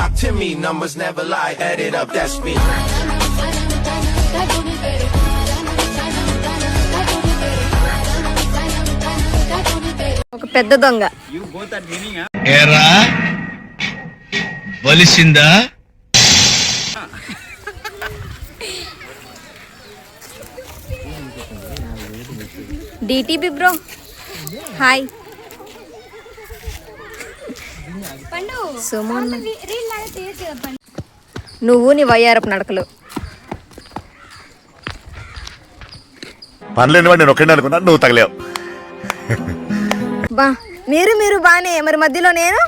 talk to me, numbers never lie. Add it up, that's me. ఒక పెద్ద దొంగ. ఏరా వలిసిందా? డిటిబి బ్రో హాయ్. నువ్వు నీ వయ్యారపు నడకలు. పనిలేని వాడు నేను ఒక్కడే అనుకున్నా, నువ్వు తగలేవు. బా మీరు బానే, మరి మధ్యలో నేను.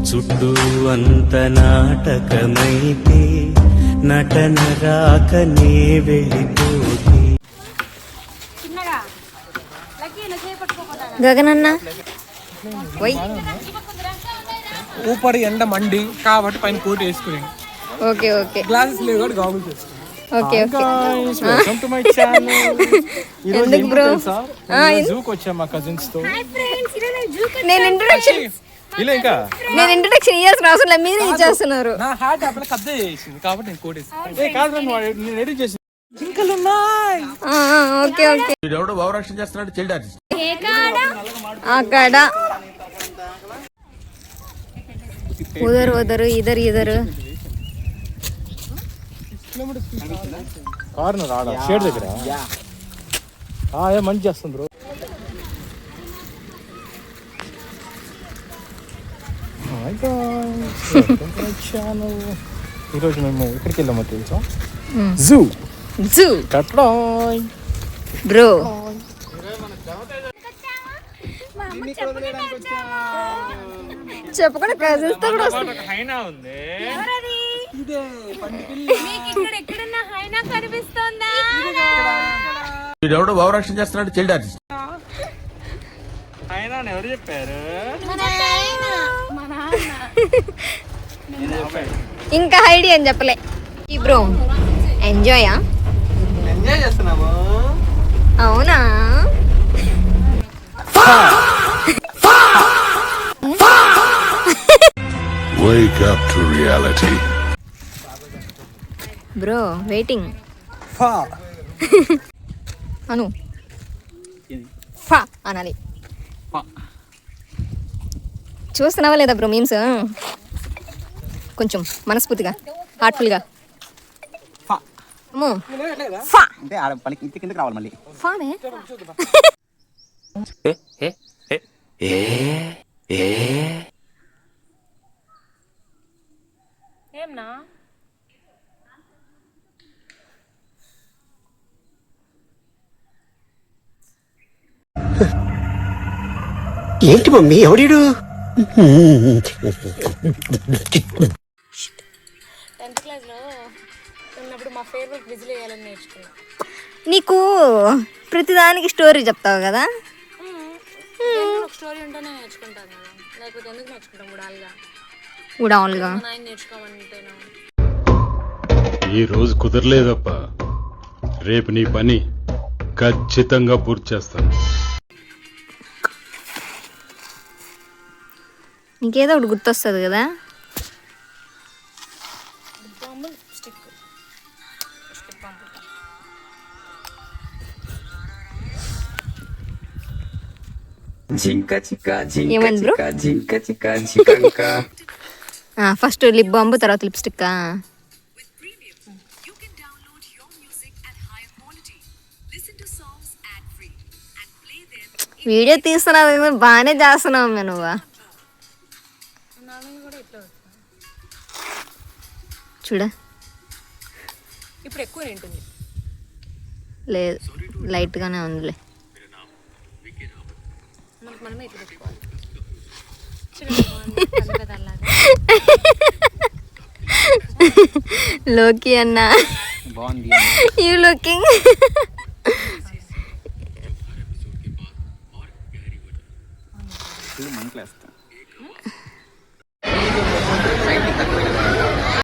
చుట్టూ అంత నాటకమైతే నటన రాకనే వెళ్ళిపోతే. గగనన్న వై ఊపరి ఎండ మండి కాబట్టి పైన కోట్ వేసుకుని. ఓకే ఓకే గ్లాసెస్ లేవు కాబట్టి గాగుల్స్ వేసుకుని. Okay okay. Welcome to my channel. ఈ రోజు ఎందుకు బ్రో? జూకి వచ్చాం మా కజిన్స్ తో. నేను ఇంట్రొడక్షన్ ఇయ్యాల్సిన అవసరం లేదు, మీరే ఇచ్చేస్తున్నారు. నా హార్ట్ అప్పుడు కబ్జా చేసింది కాబట్టి నేను కోట్ వేసుకున్నాను. ఏ కాదు నేను ఎడిట్ చేసి జింకలు ఉన్నాయి. Okay okay. వీడెవడో భావరక్షణ చేస్తున్నాడు, చైల్డ్ ఆర్టిస్ట్. అక్కడ ఉదరు ఇదరు కార్నర్ రాడా షేడ్ దగ్గర మంచి చేస్తుంది బ్రో. ఈరోజు మేము ఎక్కడికి వెళ్ళామో తెలుసా? Zoo bro. చెప్పకుండా కజిన్స్ తో కూడా ఉంది. వీడెవడో భావరక్షణ చేస్తున్నాడు, చైల్డ్ ఆర్టిస్ట్. ఎవరు చెప్పారు? ఇంకా హైడి అని చెప్పలే. ఈ బ్రో ఎంజాయ్ చేస్తున్నాము. అవునా? Wake up to reality. Bro waiting అను ఫా అనాలి. చూస్తున్నావా లేదా బ్రో మీమ్స్? కొంచెం మనస్ఫూర్తిగా హార్ట్ఫుల్గా అంటే ఇంటి కిందకి రావాలి మళ్ళీ. ఫానే ఏమ్నా ఏంటి మమ్మీ ఎవడీడు? 10th క్లాస్లో ఉన్నప్పుడు మా ఫేవరెట్ విజిల్ వేయాలని నేర్చుకున్నా. నీకు ప్రతిదానికి స్టోరీ చెప్తావు కదా. ఒక స్టోరీ ఉంటేనే నేర్చుకుంటాను కదా, లేకపోతే ఎందుకు నేర్చుకుంటాం ఉడాలుగా. నాయన నేర్చుకోమంటేనా? ఈ రోజు కుదరలేదప్ప, రేపు నీ పని ఖచ్చితంగా పూర్తి చేస్తాను. నీకేదో ఒకటి గుర్తొస్తుంది కదా. ఏమైంది బ్రో? ఫస్ట్ లిప్ బాంబు, తర్వాత లిప్స్టిక్. వీడియో తీస్తున్నావు బాగానే చేస్తున్నావు నువ్వు. చూడ ఇప్పుడు ఎక్కువ ఏంటుంది? లేదు లైట్గానే ఉందిలే. మనమే ఇట్లా పెట్టుకోవాలి. లోకి అన్న యూ లుకింగ్.